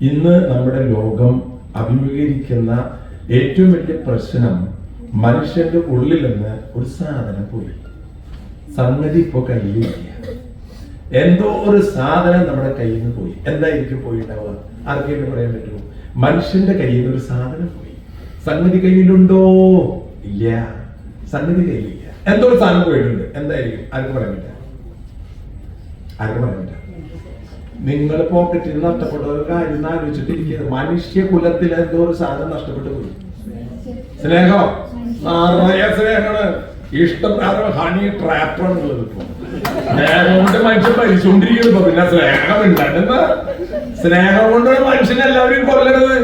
ഇന്ന് നമ്മുടെ ലോകം അഭിമുഖീകരിക്കുന്ന ഏറ്റവും വലിയ പ്രശ്നം മനുഷ്യന്റെ ഉള്ളിൽ നിന്ന് ഒരു സാധനം പോയി. സംഗതി ഇപ്പൊ കയ്യിലില്ല. എന്തോ ഒരു സാധനം നമ്മുടെ കയ്യിൽ നിന്ന് പോയി. എന്തായിരിക്കും പോയിണ്ടാവുക? ആർക്കെങ്കിലും പറയാൻ പറ്റുമോ? മനുഷ്യന്റെ കയ്യിൽ നിന്ന് ഒരു സാധനം പോയി. സംഗതി കയ്യിലുണ്ടോ? ഇല്ല. സംഗതി കയ്യിലില്ല. എന്തോ ഒരു സാധനം പോയിട്ടുണ്ട്. എന്തായിരിക്കും? ആർക്കും പറയാൻ പറ്റാ? ആർക്കും പറയാൻ പറ്റാ? നിങ്ങൾ പോക്കറ്റിൽ നഷ്ടപ്പെട്ട ഒരു കാര്യം ആലോചിച്ചിട്ടിരിക്കുന്നത്. മനുഷ്യ കുലത്തിൽ എന്തോ ഒരു സാധനം നഷ്ടപ്പെട്ടു പോയി. സ്നേഹം, നിറയെ സ്നേഹമാണ്. ഇഷ്ടപ്രകാരം ഹണി ട്രാപ്പാണുള്ളത്. ഇപ്പൊ സ്നേഹം കൊണ്ട് മനുഷ്യൻ മരിച്ചുകൊണ്ടിരിക്കുന്നു. പിന്നെ സ്നേഹം ഉണ്ടാകുന്ന സ്നേഹം കൊണ്ട് മനുഷ്യനെ എല്ലാവരും കൊല്ലണത്.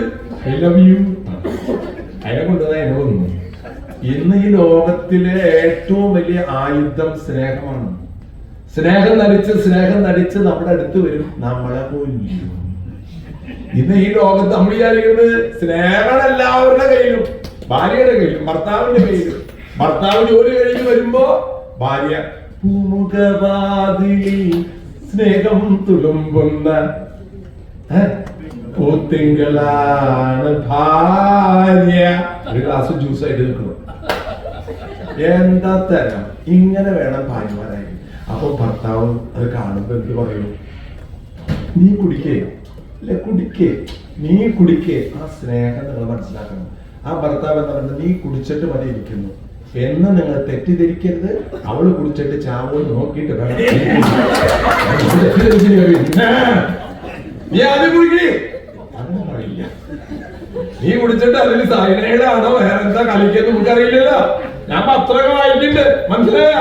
I love you. അതിനെ കൊണ്ടുവന്ന എന്നെ കൊന്നു. ഇന്ന് ഈ ലോകത്തിലെ ഏറ്റവും വലിയ ആയുധം സ്നേഹമാണ്. സ്നേഹം നടിച്ച് നമ്മുടെ അടുത്ത് വരും, നമ്മളെ കൊല്ലും. ഇന്ന് ഈ ലോകത്ത് നമ്മൾ വിചാരിക്കുന്നത് സ്നേഹം എല്ലാവരുടെ കയ്യിലും, ഭാര്യയുടെ കയ്യിലും, ഭർത്താവിന്റെ കയ്യിലും. ഭർത്താവ് ജോലി കഴിഞ്ഞ് വരുമ്പോ ഭാര്യ പൂമുഖവാതിലിൽ സ്നേഹം തുളുമ്പുന്ന പൂത്തിങ്കളാണ് ഭാര്യ. ഒരു ഗ്ലാസ് ജ്യൂസ് ആയിട്ട് നിൽക്കുന്നു. എന്താ തരം? ഇങ്ങനെ വേണം ഭാര്യമാരായി. അപ്പൊ ഭർത്താവ് അത് കാണുമ്പോ എന്ത് പറയും? നീ കുടിക്കേ, നീ കുടിക്കേ. ആ സ്നേഹം നിങ്ങൾ മനസ്സിലാക്കണം. ആ ഭർത്താവ് എന്താ പറയുന്നത്? നീ കുടിച്ചിട്ട് മതി ഇരിക്കുന്നു എന്ന് നിങ്ങൾ തെറ്റിദ്ധരിക്കരുത്. അവള് കുടിച്ചിട്ട് ചാവോ നോക്കിയിട്ട് വേണം. നീ ആദ്യം കുടിക്കേ. അങ്ങനെ പറയില്ല. നീ കുടിച്ചിട്ട് അതിൽ സൈനൈഡ് ആണോ വേറെ എന്താ കളിക്കുന്നത് നമുക്കറിയില്ലല്ലോ. ഞാൻ പത്രമൊക്കെ വായിക്കുന്നുണ്ട്, മനസ്സിലായ?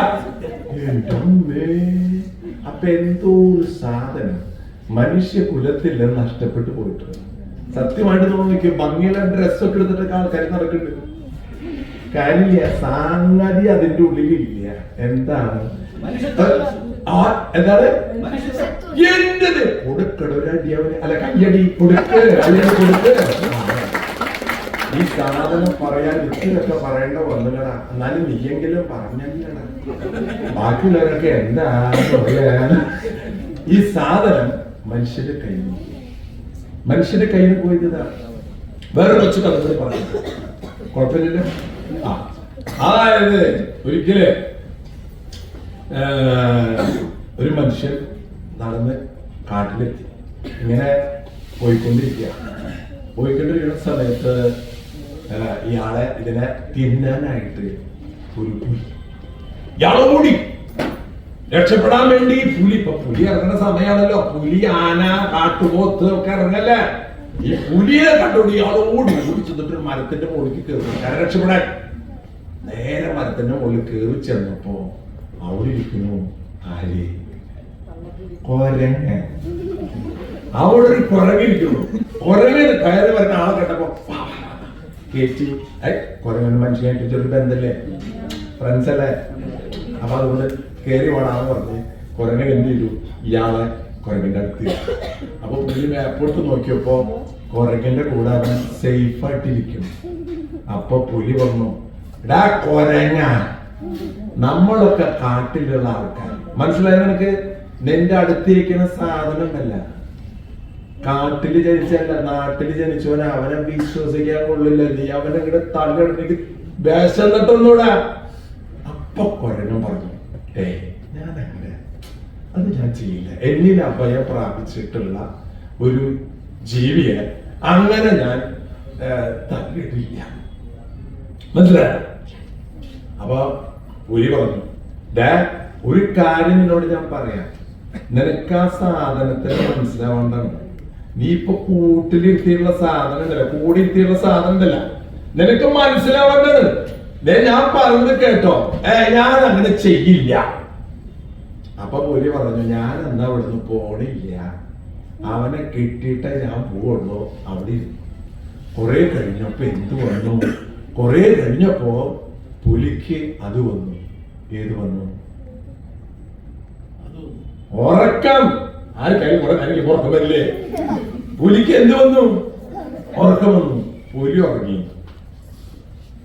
അപ്പൊ എന്തോ ഒരു സാധനം മനുഷ്യ കുലത്തിൽ നിന്ന് നഷ്ടപ്പെട്ടു പോയിട്ടുണ്ട്. സത്യമായിട്ട് തോന്നിക്കും. ഭംഗിയുള്ള ഡ്രസ്സൊക്കെ എടുത്തിട്ട് ആൾക്കാർ നടക്കുന്നുണ്ട്. കാര്യമില്ല. സംഗതി അതിന്റെ ഉള്ളിലില്ല. എന്താണ്? എന്താണ്? എന്റത് കൊടുക്കട ഒരു അടിയവന് അല്ല കയ്യടി കൊടുക്ക്, കൊടുക്ക്. ഈ സാധനം പറയാൻ ഇത്തിരൊക്കെ പറയേണ്ട വന്നില്ലടാ. എന്നാലും നീയെങ്കിലും പറഞ്ഞല്ലടാ. ബാക്കിയുള്ളവരൊക്കെ എന്താണ് പറയാൻ? ഈ സാധനം മനുഷ്യന്റെ കയ്യിൽ പോയതാ. വേറെ കുറച്ച് കഥകൾ പറഞ്ഞു കുഴപ്പമില്ലല്ലോ. അതായത് ഒരിക്കല് ഒരു മനുഷ്യൻ നടന്ന് കാട്ടിലെത്തി. ഇങ്ങനെ പോയിക്കൊണ്ടിരിക്കുന്ന സമയത്ത് ഇയാളെ ഇതിനെ തിന്നാനായിട്ട് ഒരു പുലി ഇയാളെ കൂടി രക്ഷപ്പെടാൻ വേണ്ടി ഇപ്പൊ പുലി ഇറങ്ങുന്ന സമയമാണല്ലോ. പുലി, ആന, കാട്ടുപോത്ത് ഒക്കെ ഇറങ്ങല്ലേ. ഈ പുലിയെ കണ്ടോണ്ട് ഇയാൾ ഓടി ചെന്നിട്ട് മരത്തിന്റെ മുകളിൽ കയറി രക്ഷപ്പെടാൻ. നേരെ മരത്തിന്റെ മുകളിൽ കയറി ചെന്നപ്പോ അവിടെ ഇരിക്കുന്നു ആര്? കൊരങ്ങൻ. അവിടെ ഒരു കുരങ്ങിരിക്കുന്നു. കുരങ്ങൻ കയറി വരുന്ന ആളെ കേട്ടപ്പോ കേറ്റി. കുരങ്ങൻ മനുഷ്യനായിട്ട് ചെറിയ ബന്ധല്ലേ, ഫ്രണ്ട്സ് അല്ലേ. അപ്പൊ അതുകൊണ്ട് കയറി വേണമെന്ന് പറഞ്ഞ് കുരങ്ങൻ എന്ത് ചെയ്തു? ഇയാളെ കുരങ്ങന്റെ അടുത്ത്. അപ്പൊ പുള്ളി മേപ്പോട്ട് നോക്കിയപ്പോ കുരങ്ങന്റെ കൂടെ അവൻ സേഫ് ആയിട്ടിരിക്കും. അപ്പൊ പുലി പറഞ്ഞു, എടാ കൊരങ്ങ, നമ്മളൊക്കെ കാട്ടിലുള്ള ആൾക്കാർ, മനസ്സിലായ നിനക്ക്? നിന്റെ അടുത്തിരിക്കുന്ന സാധനം ഉണ്ടല്ല, കാട്ടില് ജനിച്ചല്ല നാട്ടില് ജനിച്ചവനെ അവനെ വിശ്വസിക്കാൻ കൊള്ളില്ല. നീ അവനെ ഇങ്ങനെ തള്ളിടത്തേക്ക് വേഷം തട്ടൊന്നൂടാ. അപ്പൊ കുരങ്ങൻ പറഞ്ഞു, ഞാനങ്ങനെ അത് ഞാൻ ചെയ്യില്ല. എന്നിൽ അഭയം പ്രാപിച്ചിട്ടുള്ള ഒരു ജീവിയെ അങ്ങനെ ഞാൻ തള്ളിയിട്ടില്ല. മനസ്സിലായ? അപ്പൊ പുലി പറഞ്ഞു, ഒരു കാര്യം നിന്നോട് ഞാൻ പറയാം. നിനക്ക് ആ സാധനത്തിന് മനസ്സിലാവണ്ടാണ്. നീ ഇപ്പൊ കൂട്ടിലിരുത്തിയുള്ള സാധനം ഉണ്ടല്ല, കൂടിയിരുത്തിയുള്ള സാധനം ഉണ്ടല്ല, നിനക്ക് മനസ്സിലാവേണ്ടത്. ഞാൻ പറഞ്ഞത് കേട്ടോ, ഞാൻ അങ്ങനെ ചെയ്യില്ല. അപ്പൊ പുലി പറഞ്ഞു, ഞാൻ എന്നാ ഇവിടുന്ന് പോണില്ല, അവനെ കിട്ടിയിട്ടേ ഞാൻ പോവുള്ളൂ. അവിടെ ഇരുന്നു. കുറെ കഴിഞ്ഞപ്പോ എന്ത് വന്നു? കുറെ കഴിഞ്ഞപ്പോ പുലിക്ക് അത് വന്നു. ഏത് വന്നു? ഉറക്കം. ഉറക്കം വരില്ലേ? പുലിക്ക് എന്ത് വന്നു? ഉറക്കം വന്നു. പുലി ഉറങ്ങി.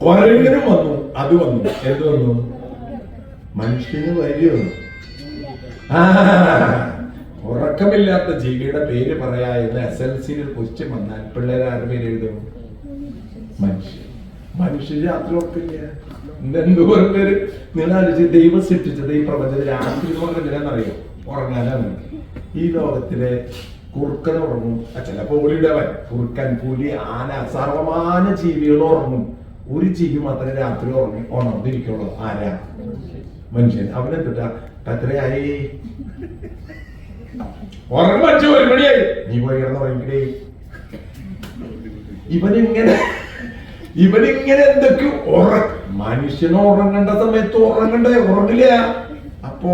കുരങ്ങനും വന്നു, അത് വന്നു. എന്ത് വന്നു? മനുഷ്യന് വരുമോ? ഉറക്കമില്ലാത്ത ജീവിയുടെ പേര് പറയാ എന്ന് SLC ക്വസ്റ്റ്യൻ വന്നാൽ പിള്ളേർ ആരുടെ പേര് എഴുതും? മനുഷ്യൻ. മനുഷ്യര് രാത്രി ഉറക്കില്ല. എന്തോരം പേര് നിങ്ങൾ ആലോചിച്ച് ദൈവം സൃഷ്ടിച്ചത് ഈ പ്രപഞ്ചത്തിൽ രാത്രി എന്ന് പറഞ്ഞാൽ ഉറങ്ങാനാണ്. ഈ ലോകത്തിലെ കുറുക്കൻ ഉറങ്ങും, ചിലപ്പോ ഓടിയിടവൻ, കുറുക്കൻ, പുലി, ആന, സർവമാന ജീവികൾ ഉറങ്ങും. ഒരു ജീവി മാത്രമേ രാത്രി ഉണർന്നിരിക്കുള്ളൂ. ആരാ? മനുഷ്യൻ. അവനെന്തിട്ടാ എത്രയായി? ഉറങ്ങ 1 മണിയായി, നീ പോയി കിടന്ന് ഉറങ്ങിക്കേ. ഇവനിങ്ങനെ എന്തൊക്കെ മനുഷ്യന് ഉറങ്ങേണ്ട സമയത്ത് ഉറങ്ങില്ല. അപ്പോ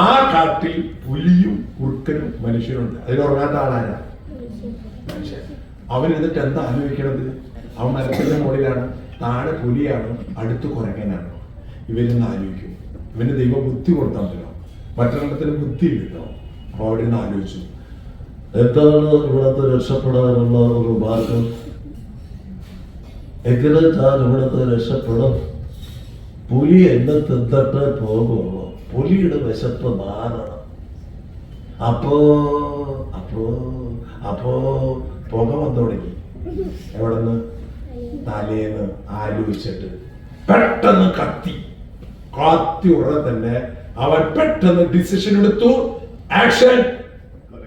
ആ കാട്ടിൽ പുലിയും കുറുക്കനും മനുഷ്യനുണ്ട്. അതിൽ ഉറങ്ങാത്ത ആളാരാ? മനുഷ്യൻ. അവൻ എന്നിട്ട് എന്താ ആലോചിക്കണത്? അവൻ മരത്തിന്റെ മുകളിലാണ്, താഴെ പുലിയാണ്, അടുത്ത് കുരങ്ങനാണ്. ഇവരൊന്ന് ആലോചിക്കും. ഇവന് ദൈവം ബുദ്ധി കൊടുത്താണല്ലോ, മറ്റൊരെണ്ണത്തിന് ബുദ്ധി ഇല്ലല്ലോ. അപ്പൊ അവിടെ നിന്ന് ആലോചിച്ചു, എന്താണ് ഇവിടത്തെ രക്ഷപ്പെടാനുള്ള ഒരു മാർഗം? എങ്ങനെ ഞാൻ ഇവിടത്തെ രക്ഷപ്പെടും? പുലി എന്നെ തിന്നിട്ട് പോകുള്ളൂ. പുലിയുടെ വിശപ്പ് മാറണം. അപ്പോ പുക വന്നു തുടങ്ങി. എവിടെന്ന്? തലേന്ന് ആലോചിച്ചിട്ട് പെട്ടെന്ന് കത്തി ഉടനെ തന്നെ അവൻ പെട്ടെന്ന് ഡിസിഷൻ എടുത്തു. ആക്ഷൻ,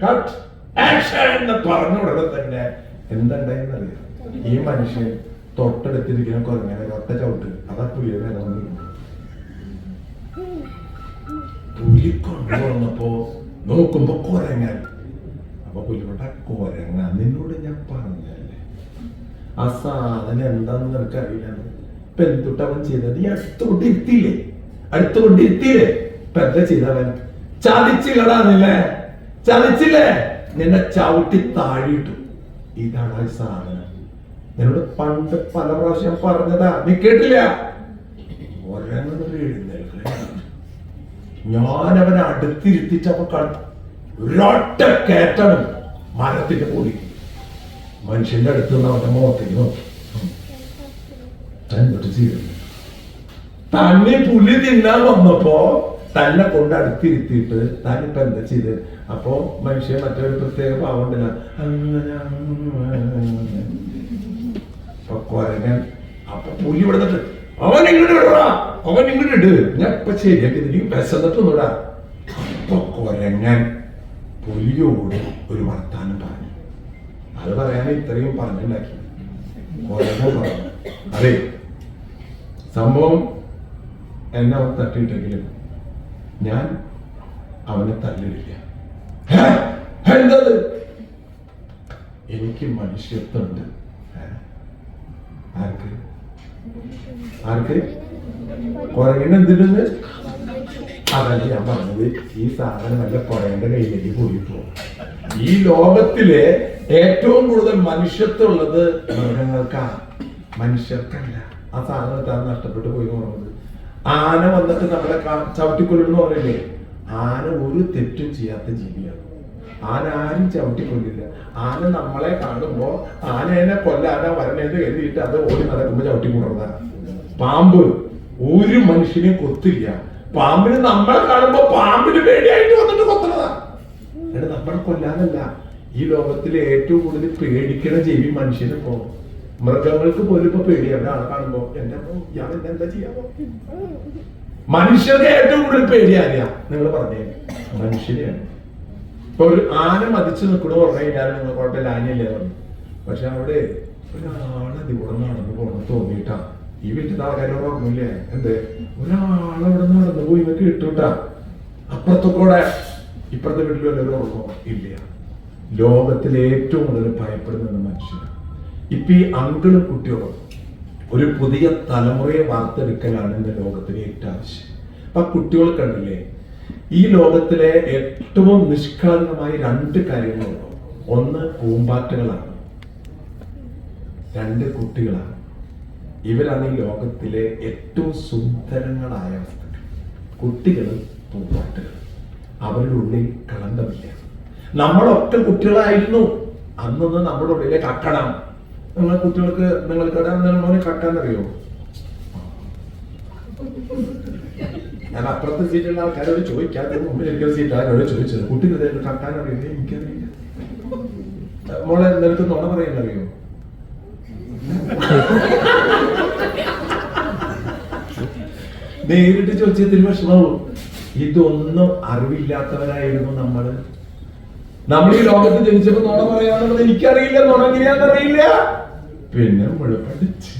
കട്ട്, ആക്ഷൻ എന്ന് പറഞ്ഞ ഉടനെ തന്നെ എന്തുണ്ടായെന്നറിയാം? ഈ മനുഷ്യൻ തൊട്ടടുത്തിരിക്കുന്ന കുരങ്ങനെ ഒറ്റ ചവിട്ട്. അതാ പുലിയെ വേണം. പുലി കൊണ്ടുവന്നപ്പോ നോക്കുമ്പോ കുരങ്ങൻ. അപ്പൊ പുലിപ്പെട്ട കുരങ്ങ, നിന്നോട് ഞാൻ പറഞ്ഞല്ലേ ആ സാധനം എന്താന്ന് നിനക്ക് അറിയില്ല. ഇപ്പൊ എന്തുട്ട് അവൻ ചെയ്തത്? ഈ അടുത്തുകൊണ്ടിരുത്തിയില്ലേ? ഇപ്പൊ എന്താ ചെയ്തവൻ? ചതിച്ചില്ലേ? നിന്നെ ചവിട്ടി താഴിട്ടു. ഇതാണ് ആ സാധനം. നിന്നോട് പണ്ട് പല പ്രാവശ്യം പറഞ്ഞതാ, നീ കേട്ടില്ല. ഞാനവനെ അടുത്തിരുത്തിച്ചപ്പോ ഒരൊറ്റ കയറ്റണം മരത്തിന്റെ പൊടി. മനുഷ്യന്റെ അടുത്ത് നിന്ന് അവന്റെ മുഖത്തേക്ക് നോക്കി. തന്നെ പുലി തിന്നാൻ വന്നപ്പോ തന്നെ കൊണ്ട് അടുത്തിരുത്തിയിട്ട് താനിപ്പോ എന്താ ചെയ്ത്? അപ്പോ മനുഷ്യൻ മറ്റൊരു പ്രത്യേക ഭാവമുണ്ടല്ല. അപ്പൊ കുരങ്ങൻ, അപ്പൊ പുലി ഇവിടെ നിന്നിട്ട് അവൻ ഇങ്ങോട്ട് ഇട്, ഞാൻ ഇപ്പൊ ശരിയാക്കി നീ വിശന്നിട്ടൊന്നുടാ. അപ്പൊ കുരങ്ങൻ പുലിയോട് ഒരു വർത്താനം പറഞ്ഞു. അത് പറയാൻ ഇത്രയും പറഞ്ഞുണ്ടാക്കി. കുരങ്ങൻ പറഞ്ഞു, അതെ സംഭവം എന്നെ അവൻ തട്ടിയിട്ടെങ്കിലും ഞാൻ അവനെ തല്ലിടില്ല. എന്തത്? എനിക്ക് മനുഷ്യത്വമുണ്ട്. ആർക്ക്? കുരങ്ങനെ എന്തിട്ട്? അതല്ല ഞാൻ പറഞ്ഞത്. ഈ സാധനം നല്ല കുരങ്ങന്റെ കയ്യിലേക്ക് പോയിപ്പോ. ഈ ലോകത്തിലെ ഏറ്റവും കൂടുതൽ മനുഷ്യത്വം ഉള്ളത് മൃഗങ്ങൾക്കാണ്, മനുഷ്യർക്കല്ല. ആ സാധനം താൻ നഷ്ടപ്പെട്ടു പോയി പറഞ്ഞത്. ആന വന്നിട്ട് നമ്മളെ ചവിട്ടിക്കൊല്ലുന്നു പറയില്ലേ? ആന ഒരു തെറ്റും ചെയ്യാത്ത ജീവിയാണ്. ആന ആരും ചവിട്ടിക്കൊല്ലില്ല. ആന നമ്മളെ കാണുമ്പോ ആനേനെ കൊല്ലാനാ വരണേന്ന് എഴുതിയിട്ട് അത് ഓടി നടക്കുമ്പോ ചവിട്ടിക്കൊള്ളുന്നതാണ്. പാമ്പ് ഒരു മനുഷ്യനെ കൊത്തില്ല. പാമ്പിന് നമ്മളെ കാണുമ്പോ പാമ്പിന് പേടിയായിട്ട് വന്നിട്ട് കൊത്തുന്നതാ. എന്നിട്ട് നമ്മളെ കൊല്ലാനല്ല. ഈ ലോകത്തിലെ ഏറ്റവും കൂടുതൽ പേടിക്കണ ജീവി മനുഷ്യന് പോ. മൃഗങ്ങൾക്ക് പോലും ഇപ്പൊ പേടിയാണ് ആളെ കാണുമ്പോ. ഇയാൾ എന്താ ചെയ്യാമോ? മനുഷ്യർക്ക് ഏറ്റവും കൂടുതൽ പേടിയാറിയാ നിങ്ങൾ പറഞ്ഞേ? മനുഷ്യരെയാണ്. ഇപ്പൊ ഒരു ആന മതിച്ചു നിൽക്കണു പറഞ്ഞു കഴിഞ്ഞാൽ നിങ്ങൾ കുഴപ്പമില്ല, ആനയല്ലേ പറഞ്ഞു. പക്ഷെ അവിടെ ഒരാളെ ഇവിടെ നടന്നു പോകണം തോന്നിയിട്ടാ. ഈ വീട്ടിൽ ആൾക്കാരോട് ഓർമ്മില്ലേ? എന്ത് ഒരാളവിടെ നടന്നു പോയി എന്നൊക്കെ ഇട്ടുട്ടാ. അപ്പുറത്തൊക്കെ ഇപ്പുറത്തെ വീട്ടിൽ വല്ലവരും ഓർമ്മ ഇല്ല. ലോകത്തിലെ ഏറ്റവും കൂടുതൽ ഭയപ്പെടുന്നത് മനുഷ്യനാണ്. ഇപ്പൊ ഈ അങ്കിളും കുട്ടികളും ഒരു പുതിയ തലമുറയെ വാർത്തെടുക്കലാണ് ഇന്ന് ലോകത്തിലെ ഏറ്റവും ആവശ്യം. അപ്പൊ കുട്ടികൾ കണ്ടില്ലേ, ഈ ലോകത്തിലെ ഏറ്റവും നിഷ്കളങ്കമായ 2 കാര്യങ്ങളുള്ളൂ. ഒന്ന് പൂമ്പാറ്റകളാണ്, 2 കുട്ടികളാണ്. ഇവരാണ് ഈ ലോകത്തിലെ ഏറ്റവും സുന്ദരങ്ങളായ വസ്തുക്കൾ. കുട്ടികളും പൂമ്പാറ്റകൾ. അവരുടെ ഉള്ളിൽ കളങ്കമില്ല. നമ്മളൊക്കെ കുട്ടികളായിരുന്നു. അന്നൊന്ന് നമ്മുടെ ഉള്ളിലെ കക്കണം. നിങ്ങൾ കുട്ടികൾക്ക് നിങ്ങൾക്ക് മോനെ കക്കാന്നറിയോ? ഞാൻ അപ്പുറത്തെ സീറ്റുള്ള ആൾക്കാരോട് ചോദിക്കാതെ മുമ്പിൽ ഇരിക്കുന്ന സീറ്റുകാരോട് ചോദിച്ചത് കുട്ടി കക്കാൻ അറിയില്ല, എനിക്കറിയില്ല. മോളെ നിനക്ക് നുണ പറയുന്നറിയോ? നേരിട്ട് ചോദിച്ചതിൽ വിഷമാവും. ഇതൊന്നും അറിവില്ലാത്തവരായിരുന്നു നമ്മൾ ഈ ലോകത്ത് ജനിച്ചപ്പോ നുണ പറയാന്നുള്ളത് എനിക്കറിയില്ല, നുണ എങ്ങനെയാണെന്നറിയില്ല. പിന്നെ നമ്മൾ പഠിച്ച്.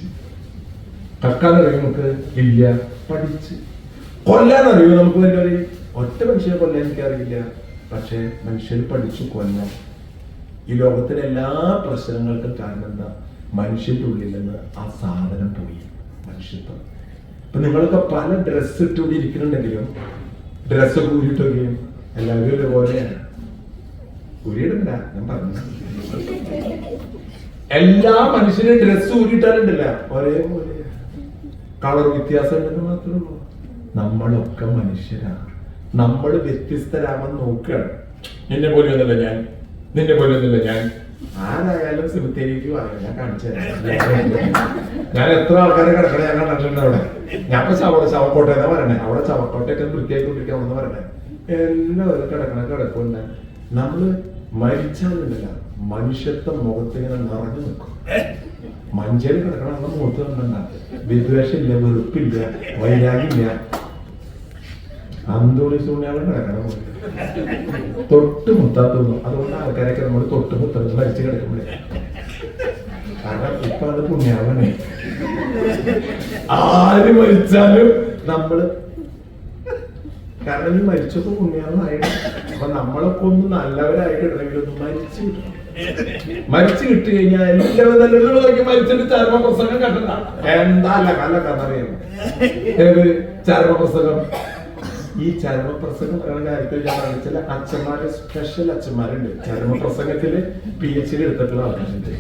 കക്കാനറിയും നമുക്ക് ഇല്ല, പഠിച്ച്. കൊല്ലാനറിയോ നമുക്ക് തന്നെ അറിയും. ഒറ്റ മനുഷ്യനെ കൊല്ലാൻ എനിക്കറിയില്ല, പക്ഷെ മനുഷ്യർ പഠിച്ചു കൊല്ലാം. ഈ ലോകത്തിലെ എല്ലാ പ്രശ്നങ്ങൾക്കും കാരണം എന്താ? മനുഷ്യന്റെ ഉള്ളിൽ നിന്ന് ആ സാധനം പോയി, മനുഷ്യത്വം. ഇപ്പൊ നിങ്ങളൊക്കെ പല ഡ്രസ്സ് ഇട്ടുകൊണ്ട് ഇരിക്കുന്നുണ്ടെങ്കിലും ഡ്രസ്സ് കൂരിട്ടൊക്കെയും എല്ലാവരും ഒരുപോലെയാണ്. ഊരിയിടണ്ട, ഞാൻ പറഞ്ഞു. എല്ലാ മനുഷ്യനും ഡ്രസ്സ് ഊരിയിട്ടാലുണ്ടല്ല ഒരേപോലെ, കളർ വ്യത്യാസം ഉണ്ടെന്ന് മാത്രമേ ഉള്ളൂ. നമ്മളൊക്കെ മനുഷ്യരാണ്. നമ്മൾ വ്യത്യസ്തരാവാൻ നോക്കുകയാണ്. നിന്നെ പോലെയൊന്നുമല്ല ഞാൻ, നിന്നെ പോലെയൊന്നുമില്ല ഞാൻ. ആരായാലും സിമിത്തേരിക്ക് പറയാം, ഞാൻ കാണിച്ചു തരാം. ഞാൻ എത്ര ആൾക്കാരെ കിടക്കണേ ഞാൻ കണ്ടിട്ടുണ്ട് അവിടെ. ഞാൻ ഇപ്പൊ ശവക്കോട്ടയെന്നാ പറയണേ. അവിടെ ശവക്കോട്ടയൊക്കെ വൃത്തിയായിക്കൊണ്ടിരിക്കുക അവിടെ പറയണേ. എല്ലാവരും കിടക്കുന്നുണ്ട്. നമ്മള് മരിച്ചാലുണ്ടല്ല മനുഷ്യത്വം മുഖത്തിങ്ങനെ നിറഞ്ഞു നിൽക്കും. മഞ്ചേരി കിടക്കണം നമ്മുടെ മുഖത്ത് കണ്ട വിദ്വേഷമില്ല, വെറുപ്പില്ല, വൈരാഗ്യമില്ല. അന്തോണി സൂണ്യാളും കിടക്കണം തൊട്ട് മുത്താത്തൊന്നും. അതുകൊണ്ട് ആൾക്കാരൊക്കെ നമ്മൾ തൊട്ട് മുത്തത്ത് മരിച്ചു കിടക്കുമ്പോഴേ. കാരണം ഇപ്പൊ അത് പുണ്യാളനെ ആര് മരിച്ചാലും നമ്മള്, കാരണം ഈ മരിച്ചപ്പോ പുണ്യാളനായിട്ട്. അപ്പൊ നമ്മളൊക്കെ ഒന്ന് നല്ലവരായിട്ട് ഇടണമെങ്കിൽ ഒന്ന് മരിച്ചു കിട്ടണം. മരിച്ചു കിട്ടി കഴിഞ്ഞാൽ എല്ലാവരും നല്ലവരും നോക്കി മരിച്ചിട്ട് ചർമ്മ പ്രസംഗം കണ്ടണ്ട. എന്താ അല്ല കഥറിയാം. ഏത് ചർമ്മ പ്രസംഗം? ഈ ചർമ്മപ്രസംഗം പറയുന്ന കാര്യത്തിൽ ഞാൻ ചില അച്ഛന്മാര്, സ്പെഷ്യൽ അച്ഛന്മാരുണ്ട് ചർമ്മപ്രസംഗത്തില് PhD എടുത്തിട്ടുള്ള ആൾക്കാരുണ്ട്.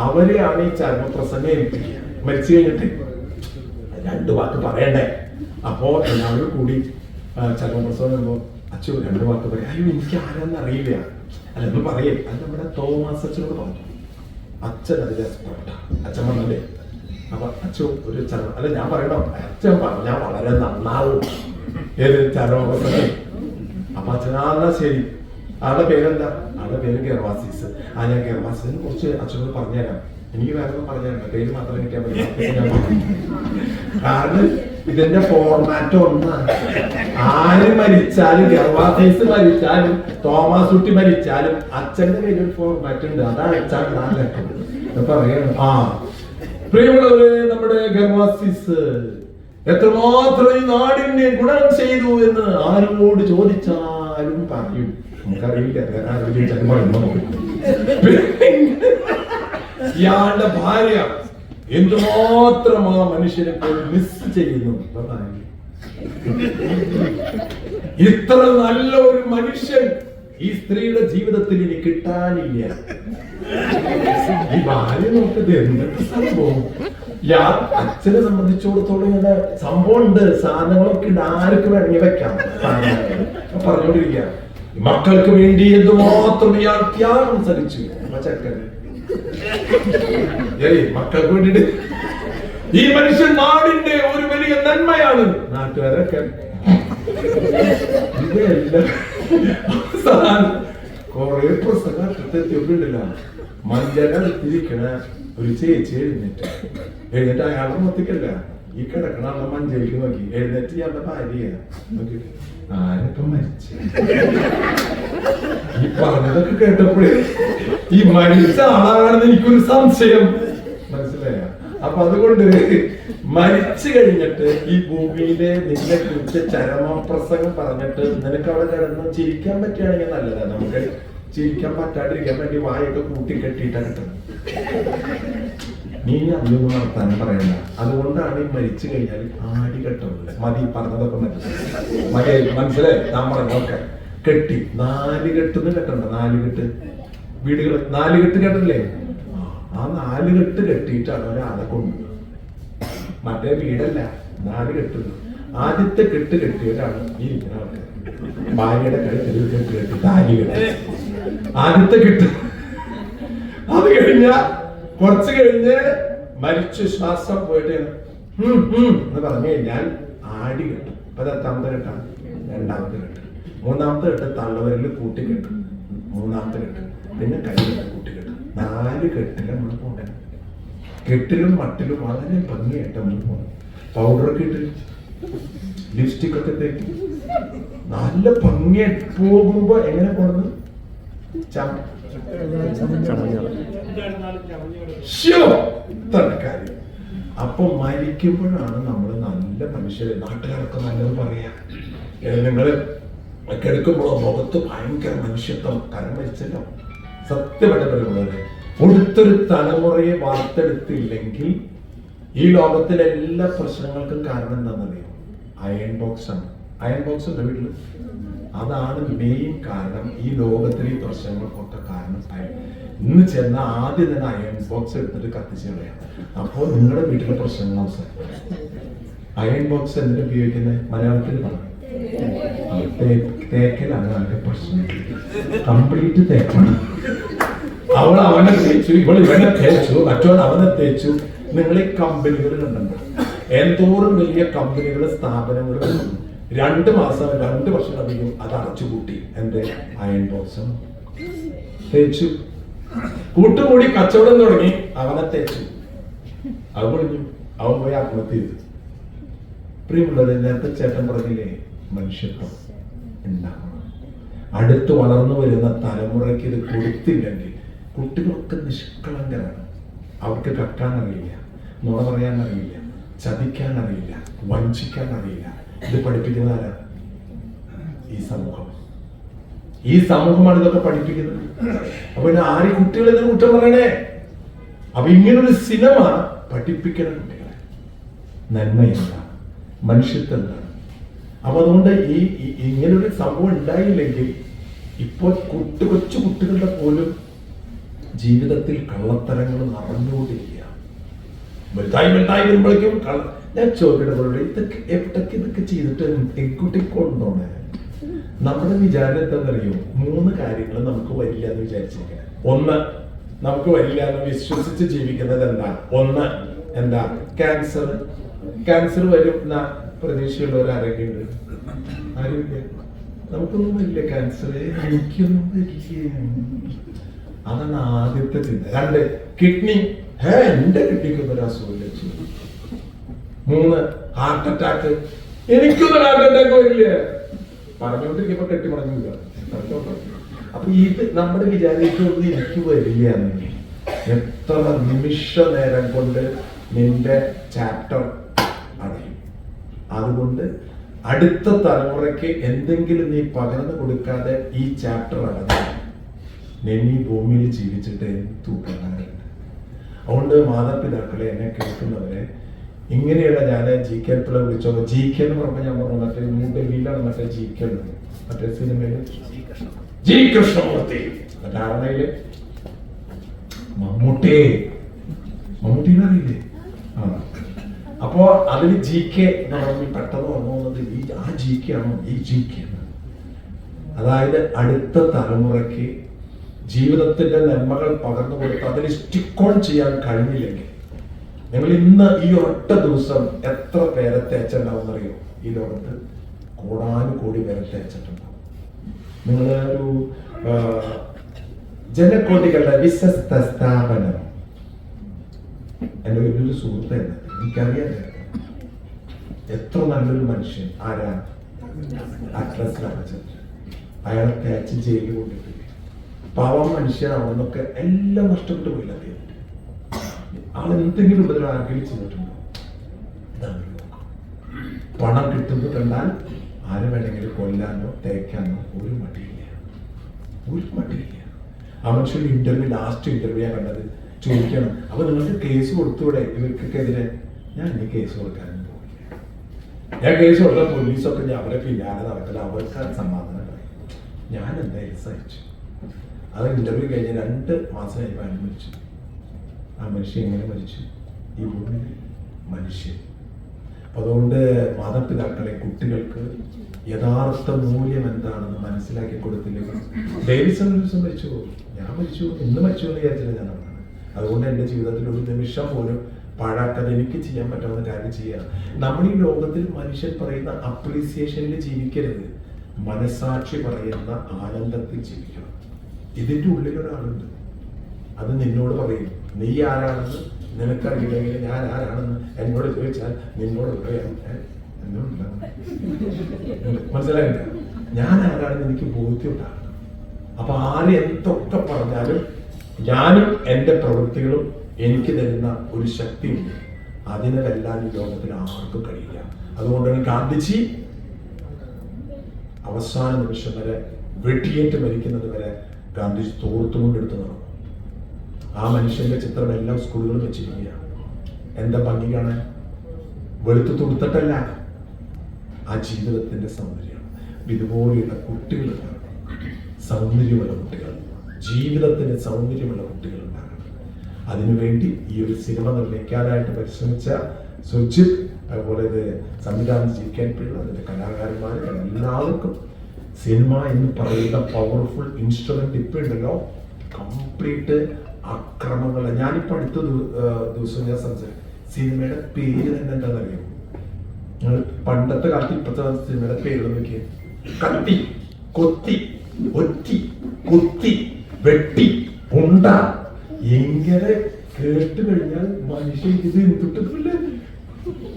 അവരെയാണ് ഈ ചർമ്മപ്രസംഗം ഏൽപ്പിക്കുക. മരിച്ചു കഴിഞ്ഞിട്ട് 2 വാക്ക് പറയണ്ടേ. അപ്പോ എല്ലാവരും കൂടി ചർമ്മപ്രസംഗം വരുമ്പോ അച്ഛൻ 2 വാക്ക് പറയാം. അയ്യോ എനിക്ക് ആരാന്ന് അറിയില്ല. അല്ല എന്ന് പറയേ. അത് നമ്മുടെ തോമസ് അച്ഛനോട് പറഞ്ഞു. അച്ഛൻ അതിൽ എക്സ്പെർട്ട. അച്ഛൻ പറഞ്ഞല്ലേ. അപ്പൊ അച്ഛൻ ഒരു ചർമ്മ, അല്ല ഞാൻ പറയണോ, അച്ഛൻ പറഞ്ഞാൽ വളരെ നന്നാവും. ഏത് ചർമ്മപ്രസംഗം? അപ്പൊ അച്ഛനാ ശരി. ആളുടെ പേരെന്താ? ആളുടെ പേര് ഗർവാസീസ്. ഞാൻ ഗർവാസീസിനെ കുറിച്ച് അച്ഛനോട് പറഞ്ഞുതരാം. എനിക്ക് വേറെ ഒന്നും പറഞ്ഞുതരാം, പേര് മാത്രം കിട്ടിയാൽ മതി. കാരണം ഇതിന്റെ ഫോർമാറ്റ് ഒന്നാണ്. ആര് മരിച്ചാലും, ഗർവാസീസ് മരിച്ചാലും, തോമസ് കുട്ടി മരിച്ചാലും അച്ഛന്റെ പേര് ഫോർമാറ്റ് ഉണ്ട്. അതാണ് അച്ഛൻ പറയണം. പ്രിയമുള്ളവരെ, നമ്മുടെ ഗർവാസീസ് എത്രമാത്രം ഈ നാടിനെ ഗുണം ചെയ്തു എന്ന് ആരോട് ചോദിച്ചാലും പറയും. നമുക്കറിയില്ല, ഇയാളുടെ ഭാര്യ എന്തുമാത്രം ആ മനുഷ്യനെ മിസ് ചെയ്യുന്നു. ഇത്ര നല്ല ഒരു മനുഷ്യൻ ഈ സ്ത്രീയുടെ ജീവിതത്തിൽ ഇനി കിട്ടാനില്ല. ഈ ഭാര്യ നോക്കത് എന്തൊക്കെ സംഭവം. അച്ഛനെ സംബന്ധിച്ചിടത്തോളം ഇങ്ങനെ സംഭവം ഉണ്ട്. സാധനങ്ങളൊക്കെ ആർക്ക് വേണമെങ്കിൽ വെക്കാം. പറഞ്ഞോണ്ടിരിക്കുക മക്കൾക്ക് വേണ്ടി എന്തുമാത്രം ഇയാൾ ത്യാഗം സഹിച്ചു. ചക്കൻ മക്കൾക്ക് വേണ്ടിട്ട് ഈ മനുഷ്യൻ നാടിന്റെ ഒരു വലിയ നന്മയാണ്. നാട്ടുകാരൊക്കെ കൊറേ പ്രസംഗത്തില്ല. മഞ്ചക തിരിക്കണ ഒരു ചേച്ചി എഴുന്നേറ്റ് അയാളെ മൊത്തിക്കല്ല, ഈ കിടക്കണ ആളെ മഞ്ചേരിക്ക് നോക്കി എഴുന്നേറ്റ് ഇയാളുടെ ഭാര്യ നോക്കി. ആരൊക്കെ മരിച്ചു? ഈ പറഞ്ഞതൊക്കെ കേട്ടപ്പോഴേ ഈ മരിച്ച ആളാണെന്ന് എനിക്കൊരു സംശയം. മനസ്സിലായ? അപ്പൊ അതുകൊണ്ട് മരിച്ചു കഴിഞ്ഞിട്ട് ഈ ഭൂമിയിലെ നിന്നെ കുറിച്ച് ചരമപ്രസംഗം പറഞ്ഞിട്ട് നിനക്ക് അവിടെ കിടന്ന് ചിരിക്കാൻ പറ്റുകയാണെങ്കിൽ നല്ലതാണ്. നമുക്ക് ചിരിക്കാൻ പറ്റാണ്ടിരിക്കാൻ വേണ്ടി വായൊക്കെ കൂട്ടിക്കെട്ടിയിട്ടാണ് കിട്ടുന്നത്. നീ അതൊന്നും നടത്താനും പറയണ്ട. അതുകൊണ്ടാണ് ഈ മരിച്ചു കഴിഞ്ഞാൽ ആടി കെട്ടുന്നത്. മതി, പറഞ്ഞതൊക്കെ മതി, മനസ്സിലായി? ഞാൻ പറഞ്ഞൊക്കെ കെട്ടി 4 കെട്ടെന്ന് കെട്ടണ്ട. 4 കെട്ട് വീടുകൾ 4 കെട്ട് കേട്ടല്ലേ? ആ 4 കെട്ട് കെട്ടിയിട്ടാണ് ഒരാളെ കൊണ്ടുപോകുന്നത്. മറ്റേ വീടല്ല, 4 കെട്ടുന്നു. ആദ്യത്തെ കെട്ട് കെട്ടിയവരാണ് ഈ ഇരിക്കുന്ന ആൾക്കാർ. ഭാര്യയുടെ കഴുത്തിൽ കെട്ട് കെട്ടി താലി കെട്ടി ആദ്യത്തെ കെട്ട്. അത് കഴിഞ്ഞ കുറച്ച് കഴിഞ്ഞ് മരിച്ചു ശ്വാസം പോയിട്ട് എന്ന് പറഞ്ഞു കഴിഞ്ഞാൽ ആടി കെട്ടും. അപ്പൊ അത് എത്താമത്തെ കെട്ടാണ്? രണ്ടാമത്തെ കെട്ട്. മൂന്നാമത്തെ കെട്ട് തള്ളവരിൽ കൂട്ടിക്കെട്ട്. മൂന്നാമത്തെ കെട്ട്. പിന്നെ കയ്യിൽ കൂട്ടിക്കെട്ട്. 4 കെട്ടിൽ നമ്മൾ പോകണം. കെട്ടിലും മട്ടിലും വളരെ ഭംഗിയായിട്ട് നമ്മൾ പോകണം. പൗഡറൊക്കെ ഇട്ട് ലിപ്സ്റ്റിക് ഒക്കെ തേക്കി നല്ല ഭംഗിയായിട്ട് പോകുമ്പോ എങ്ങനെ പോണത്? കാര്യം. അപ്പൊ മരിക്കുമ്പോഴാണ് നമ്മൾ നല്ല മനുഷ്യര്, നാട്ടുകാരൊക്കെ നല്ലത് പറയാ. നിങ്ങൾ കിടക്കുമ്പോഴോ മുഖത്ത് ഭയങ്കര മനുഷ്യത്വം. കരം മരിച്ചല്ലോ. സത്യമായിട്ട് പറയുന്നത് കൊടുത്തൊരു തലമുറയെ വാർത്തെടുത്തില്ലെങ്കിൽ ഈ ലോകത്തിലെ എല്ലാ പ്രശ്നങ്ങൾക്കും കാരണം എന്താണെന്നറിയോ? അയൺ ബോക്സ് ആണ്. അയൺ ബോക്സ് ഉണ്ട് വീട്ടിൽ. അതാണ് മെയിൻ കാരണം. ഈ ലോകത്തിലെ ഈ പ്രശ്നങ്ങൾക്കൊക്കെ കാരണം ഇന്ന് ചെന്ന ആദ്യം തന്നെ അയൺ ബോക്സ് എടുത്തിട്ട് കത്തിച്ച് കളയാം. അപ്പോൾ നിങ്ങളുടെ വീട്ടിലെ പ്രശ്നങ്ങൾ അവസാനിക്കും. അയൺ ബോക്സ് എന്തിനു ഉപയോഗിക്കുന്നത്? മലയാളത്തിൽ പറഞ്ഞു തേക്കലാണ് അവന്റെ പ്രശ്നം. കംപ്ലീറ്റ് തേക്കണം. അവൾ അവനെ തേച്ചു, ഇവൾ ഇവനെ തേച്ചു, മറ്റവൻ അവനെ തേച്ചു. നിങ്ങൾ ഈ കമ്പനികൾ കണ്ടോ? എന്തോറും വലിയ കമ്പനികൾ, സ്ഥാപനങ്ങൾ 2 മാസം 2 വർഷം അധികം അത് അടച്ചുകൂട്ടി. എന്റെ അയൺ ബോക്സ് തേച്ചു. കൂട്ടുകൂടി കച്ചവടം തുടങ്ങി. അവനെ തേച്ചു, അവൻ പൊളിഞ്ഞു. അവൻ പോയി ആത്മഹത്യ ചെയ്തു. പ്രിയമുള്ളവരെ, നേരത്തെ ചേട്ടൻ പറഞ്ഞില്ലേ, മനുഷ്യത്വം ഉണ്ടാവണം. അടുത്ത് വളർന്നു വരുന്ന തലമുറയ്ക്ക് ഇത് കൊടുത്തില്ലെങ്കിൽ കുട്ടികളൊക്കെ നിഷ്കളങ്കരാണ്. അവർക്ക് കക്കാൻ അറിയില്ല, നുണ പറയാൻ അറിയില്ല, ചതിക്കാൻ അറിയില്ല, വഞ്ചിക്കാൻ അറിയില്ല. ഇത് പഠിപ്പിക്കുന്ന ആരാ? ഈ സമൂഹം. ഈ സമൂഹമാണ് ഇതൊക്കെ പഠിപ്പിക്കുന്നത്. അപ്പൊ ആര് കുട്ടികൾ ഇതിന് കുറ്റം പറയണേ? അപ്പൊ ഇങ്ങനൊരു സിനിമ പഠിപ്പിക്കണം കുട്ടികളെ. നന്മ എന്താണ്, മനുഷ്യത്വം എന്താണ്. അപ്പൊ അതുകൊണ്ട് ഈ ഇങ്ങനൊരു സംഭവം ഉണ്ടായില്ലെങ്കിൽ ഇപ്പോൾ കൊച്ചു കുട്ടികളുടെ പോലും ജീവിതത്തിൽ കള്ളത്തരങ്ങൾ നടന്നുകൊണ്ടിരിക്കുക. വലുതായി വരുമ്പോഴേക്കും ഞാൻ ചോദിക്കട്ടെ, ഇതൊക്കെ എവിടൊക്കെ ചെയ്തിട്ട് എക്കുട്ടിക്കൊണ്ടോണേ? നമ്മുടെ വിചാരം എന്താണെന്നറിയോ? 3 കാര്യങ്ങൾ നമുക്ക് വരില്ല എന്ന് വിചാരിച്ചിരിക്കണം. 1, നമുക്ക് വരില്ല എന്ന് വിശ്വസിച്ച് ജീവിക്കുന്നത് എന്താ? 1 എന്താ? ക്യാൻസർ വരും എന്ന പ്രതീക്ഷയുള്ളവർ ആരൊക്കെയുണ്ട്? ആരുമില്ല. നമുക്കൊന്നും വരില്ല ക്യാൻസർ, എനിക്കൊന്നും വരില്ല. അതാണ് ആദ്യത്തെ ചിന്ത. 2, കിഡ്നി, എന്റെ കിഡ്നിക്കൊന്നും ഒരു അസുഖമില്ല. 3, ഹാർട്ട് അറ്റാക്ക്, എനിക്കൊന്നും ഹാർട്ട് അറ്റാക്ക് വരില്ല. പറഞ്ഞുകൊണ്ടിരിക്കുമ്പോ കെട്ടിമടങ്ങില്ല. അപ്പൊ ഇത് നമ്മുടെ വിചാരിക്കൊന്നും എനിക്ക് വരില്ല എന്ന്. എത്ര നിമിഷ നേരം കൊണ്ട് നിന്റെ ചാപ്റ്റർ അടയും. അതുകൊണ്ട് അടുത്ത തലമുറയ്ക്ക് എന്തെങ്കിലും നീ പകർന്നു കൊടുക്കാതെ ഈ ചാപ്റ്റർ അടഞ്ഞു ഈ ഭൂമിയിൽ ജീവിച്ചിട്ട് തൂക്കാറുണ്ട്. അതുകൊണ്ട് മാതാപിതാക്കളെ, എന്നെ കേൾക്കുന്നവരെ, ഇങ്ങനെയുള്ള ഞാൻ ജി കെ പിള്ള വിളിച്ചോ, ജി കെ എന്ന് പറഞ്ഞ ഞാൻ പറഞ്ഞു, മറ്റേ ഡൽഹിയിലാണ് മറ്റേ ജി കെ ഉള്ളത്, മറ്റേ സിനിമയില് ജി കൃഷ്ണമൂർത്തി, മറ്റേ ആരണയില് മമ്മൂട്ടിനെ അറിയില്ലേ? അപ്പോ അതില് ജി കെ എന്ന് പറഞ്ഞ് പെട്ടെന്ന് വന്നത് ആ ജി കെ ആണോ? ഈ ജി കെ. അതായത് അടുത്ത തലമുറയ്ക്ക് ജീവിതത്തിന്റെ നന്മകൾ പകർന്നു കൊടുത്ത് അതിൽ സ്റ്റിക്ക് ഓൺ ചെയ്യാൻ കഴിഞ്ഞില്ലെങ്കിൽ, നിങ്ങൾ ഇന്ന് ഈ ഒറ്റ ദിവസം എത്ര പേരെ തേച്ചുണ്ടാവുമെന്നറിയോ? ഈ ലോകത്ത് കോടാനുകോടി പേരെ തേച്ചിട്ടുണ്ടാവും. നിങ്ങളൊരു ജനകോടികളുടെ വിശ്വസ്ത സ്ഥാപനം, എൻ്റെ വലിയൊരു സുഹൃത്തായിരുന്നു, എനിക്കറിയാം എത്ര നല്ലൊരു മനുഷ്യൻ. ആരാ? അറ്റ്ലസ് രാമചന്ദ്രൻ. അയാളെ തേച്ച് ജയിലിൽ കൊണ്ടിട്ടില്ല. പാവം മനുഷ്യനാണെന്നൊക്കെ എല്ലാം നഷ്ടപ്പെട്ടു പോയില്ല അദ്ദേഹം. ആളെന്തെങ്കിലും ഉപദ്രവം ആർക്കെങ്കിലും ചെയ്തിട്ടുണ്ടോ? ഇതാണ് പണം കിട്ടുന്നത് കണ്ടാൽ ആരെ വേണമെങ്കിലും കൊല്ലാനോ തേക്കാനോ ഒരു മടിയില്ല. ആ മനുഷ്യന്റെ ലാസ്റ്റ് ഇന്റർവ്യൂ ഞാൻ കണ്ടത് ചോദിക്കണം, അപ്പൊ നിങ്ങൾക്ക് കേസ് കൊടുത്തൂടെ ഇവർക്കെതിരെ? ഞാൻ ഇനി കേസ് കൊടുക്കാനൊന്നും പോകില്ല. ഞാൻ കേസ് കൊടുത്താൽ പോലീസൊക്കെ ഞാൻ അവരെ പിന്നാലെ നടക്കില്ല, അവർക്ക് സമാധാനം പറയും. ഞാൻ എന്തായാലും സഹിച്ചു. അത് ഇന്റർവ്യൂ കഴിഞ്ഞ് 2 മാസം കഴിഞ്ഞപ്പോൾ അയാൾ മരിച്ചു. ആ മനുഷ്യൻ എങ്ങനെ മരിച്ചു? ഈ ഭൂമിയിൽ മനുഷ്യൻ. അതുകൊണ്ട് മാതാപിതാക്കളെ, കുട്ടികൾക്ക് യഥാർത്ഥ മൂല്യം എന്താണെന്ന് മനസ്സിലാക്കി കൊടുത്തില്ലെങ്കിൽ, ഡേവിസൺ ഒരു ദിവസം മരിച്ചു പോകും, ഞാൻ മരിച്ചു, ഇന്ന് മരിച്ചു എന്ന് വിചാരിച്ചില്ല ഞാൻ. അതുകൊണ്ട് എൻ്റെ ജീവിതത്തിൽ ഒരു നിമിഷം പോലും പാഴാക്കാതെ എനിക്ക് ചെയ്യാൻ പറ്റാവുന്ന കാര്യം ചെയ്യുക. നമ്മൾ ഈ ലോകത്തിൽ മനുഷ്യൻ പറയുന്ന അപ്രീസിയേഷനിൽ ജീവിക്കരുത്, മനസാക്ഷി പറയുന്ന ആനന്ദത്തിൽ ജീവിക്കണം. ഇതിന്റെ ഉള്ളിൽ ഒരാളുണ്ട്, അത് നിന്നോട് പറയും നീ ആരാണെന്ന് നിനക്കറിയില്ലെങ്കിൽ ഞാൻ ആരാണെന്ന് എന്നോട് ചോദിച്ചാൽ നിന്നോട് പറയാം. മനസ്സിലായില്ല? ഞാൻ ആരാണെന്ന് എനിക്ക് ബോധ്യം ഉണ്ടാകണം. അപ്പൊ ആര് എന്തൊക്കെ പറഞ്ഞാലും ഞാനും എൻ്റെ പ്രവൃത്തികളും എനിക്ക് തരുന്ന ഒരു ശക്തിയുണ്ട്, അതിനെ വെല്ലാൻ ഈ ലോകത്തിൽ ആർക്കും കഴിയില്ല. അതുകൊണ്ടാണ് ഗാന്ധിജി അവസാന നിമിഷം വരെ വെട്ടിയേറ്റ് മരിക്കുന്നത് വരെ ഗാന്ധിജി തോർത്തുകൊണ്ടെടുത്ത് നടന്നു. ആ മനുഷ്യന്റെ ചിത്രം എല്ലാ സ്കൂളുകളും വെച്ചിരിക്കുകയാണ്. എന്താ ഭംഗി കാണാൻ? വെളുത്തു തുടുത്തിട്ടല്ല, ആ ജീവിതത്തിന്റെ സൗന്ദര്യമാണ്. ഇതുപോലെയുള്ള കുട്ടികളുണ്ടാകണം, സൗന്ദര്യമുള്ള കുട്ടികൾ, ജീവിതത്തിന് സൗന്ദര്യമുള്ള കുട്ടികൾ ഉണ്ടാകണം. അതിനുവേണ്ടി ഈ ഒരു സിനിമ നിർമ്മിക്കാനായിട്ട് പരിശ്രമിച്ച സുജിത്, അതുപോലെ ഇത് സംവിധാനം ജീവിക്കാൻ പിള്ള, അതിന്റെ കലാകാരന്മാർ, എല്ലാവർക്കും സിനിമ എന്ന് പറയുന്ന പവർഫുൾ ഇൻസ്ട്രുമെന്റ് ഇപ്പൊ ഉണ്ടല്ലോ, കംപ്ലീറ്റ് അക്രമങ്ങൾ. ഞാനിപ്പോ അടുത്ത ദിവസം ഞാൻ സംസാരിക്കും, സിനിമയുടെ പേര് തന്നെ എന്താണെന്നറിയാം? ഞങ്ങൾ പണ്ടത്തെ കാലത്ത് ഇപ്പോഴത്തെ സിനിമയുടെ പേര് നോക്കിയ കത്തി, കൊത്തി, ഒറ്റി, കുത്തി, വെട്ടി, ഉണ്ട. എങ്ങനെ കേട്ട് കഴിഞ്ഞാൽ മനുഷ്യൻ ഇത് എന്തിട്ടില്ല,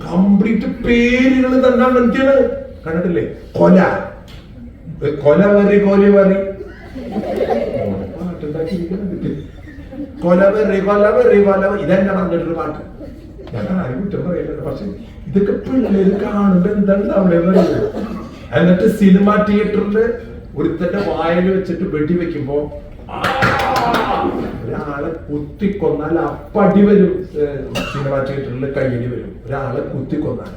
കംപ്ലീറ്റ് പേരുകൾ തന്നെ മനസ്സിലാണ്. കണ്ടിട്ടില്ലേ? കൊല, കൊല വരി, കൊല വരി, പാട്ടുണ്ടാക്കിയിരിക്കുന്നുണ്ട്. കൊല വെറി, കൊല വെറി, കൊല, ഇതെന്നെ പറഞ്ഞിട്ടൊരു പാട്ട്. ഞാൻ ആരും കുറ്റം പറയില്ല, പക്ഷെ ഇതൊക്കെ പിള്ളേര് കാണുമ്പോ എന്താണ് അവിടെ പറയുന്നത്. എന്നിട്ട് സിനിമ തിയേറ്ററില് ഒരുത്തന്റെ വായിൽ വെച്ചിട്ട് വെടിവെക്കുമ്പോ ഒരാളെ കുത്തിക്കൊന്നാൽ അപ്പടി വരും. സിനിമ തിയേറ്ററിൽ കയ്യടി വരും. ഒരാളെ കുത്തിക്കൊന്നാൽ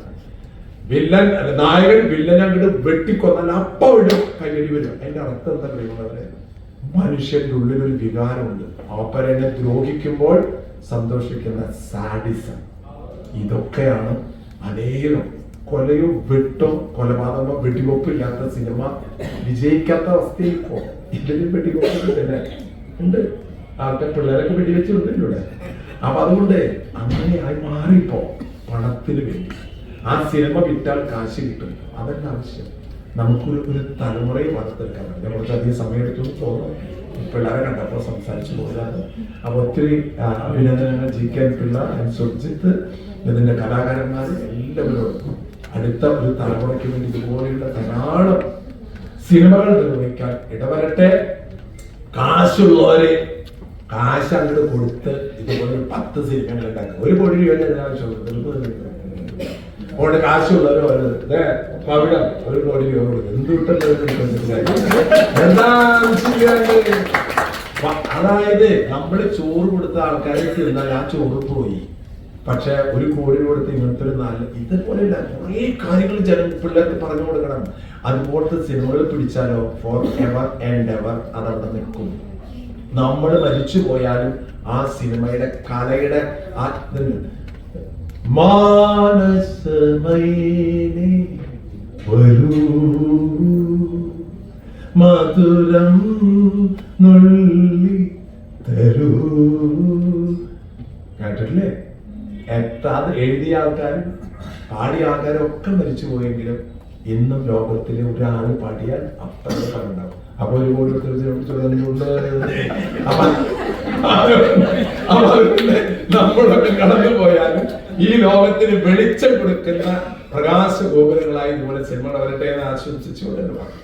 വില്ലൻ, നായകൻ വില്ലൻ അങ്ങോട്ട് വെട്ടിക്കൊന്നാൽ അപ്പ വിടും, കയ്യടി വരും. അതിന്റെ അർത്ഥം എന്താ പറയുന്നത്? മനുഷ്യന്റെ ഉള്ളിലൊരു വികാരമുണ്ട്. ഓപ്പറേനെ ദ്രോഹിക്കുമ്പോൾ സന്തോഷിക്കുന്ന സാഡിസം. ഇതൊക്കെയാണ് അനേകം കൊലയോ വെട്ടോ കൊലപാതകമോ വെടിവെപ്പില്ലാത്ത സിനിമ വിജയിക്കാത്ത അവസ്ഥയിൽ ഇപ്പോ. ഇതിലും വെടിവെപ്പില്ലേ ഉണ്ട്, ആൾക്കാർ പിള്ളേരൊക്കെ വെടിവെച്ചിട്ടുണ്ട് ഇവിടെ. അപ്പൊ അതുകൊണ്ട് അങ്ങനെയായി മാറിപ്പോ പണത്തിന് വേണ്ടി. ആ സിനിമ വിറ്റാൽ കാശ് കിട്ടും, അതല്ല ആവശ്യം. നമുക്കൊരു തലമുറയെ വളർത്തെടുക്കാൻ പറ്റും. ഞാൻ കുറച്ചധികം സമയം എടുത്തു തോന്നുന്നു പിള്ളേരെ കണ്ടപ്പോൾ സംസാരിച്ചു പോയതാണ്. അപ്പൊ ഒത്തിരി അഭിനന്ദനങ്ങൾ ജി.കെ. പിള്ള, സുജിത്ത്, ഇതിന്റെ കലാകാരന്മാർ എല്ലാവരും അടുത്ത ഒരു തലമുറയ്ക്ക് വേണ്ടി ഇതുപോലെയുള്ള ധാരാളം സിനിമകൾ നിർമ്മിക്കാൻ ഇടവരട്ടെ. കാശുള്ളവരെ കാശ് അങ്ങോട്ട് കൊടുത്ത് ഇതുപോലെ 10 സിനിമകൾ ഉണ്ടാക്കും. 1 കോടി രൂപ ആവശ്യമുള്ളൂ. അതുകൊണ്ട് കാശുള്ളവരോ പവിടം 1 കോടി രൂപ കൊടുക്കും. അതായത് നമ്മള് ചോറ് കൊടുത്ത ആൾക്കാരെ തിന്നാൽ ആ ചോറ് പോയി. പക്ഷെ 1 കോടി കൊടുത്ത് ഇങ്ങനത്തെ ഒരു ഇതുപോലെയുള്ള കുറെ കാര്യങ്ങൾ പിള്ളേർക്ക് പറഞ്ഞു കൊടുക്കണം. അതുപോലത്തെ സിനിമകൾ പിടിച്ചാലോ ഫോർ എവർ ആൻഡ് എവർ അതവിടെ നിൽക്കും. നമ്മൾ മരിച്ചു പോയാലും ആ സിനിമയുടെ കലയുടെ ആ മാനസമൈനേ വരൂ മധുരം നുള്ളി തരൂ. കേട്ടിട്ടില്ലേ? എത്താതെ എഴുതിയ ആൾക്കാരും പാടിയ ആൾക്കാരും ഒക്കെ മരിച്ചു പോയെങ്കിലും ഇന്നും ലോകത്തിലെ ഒരാള് പാടിയാൽ അപ്പഴേ പറഞ്ഞുണ്ടാവും. അപ്പൊ 1 കോടി നമ്മളൊക്കെ കടന്നു പോയാലും ഈ ലോകത്തിന് വെളിച്ചം കൊടുക്കുന്ന പ്രകാശ ഗോപുരങ്ങളായി ഇതുപോലെ സിനിമകൾ വരട്ടെ എന്ന് ആശംസിച്ചുകൊണ്ട് പറഞ്ഞു.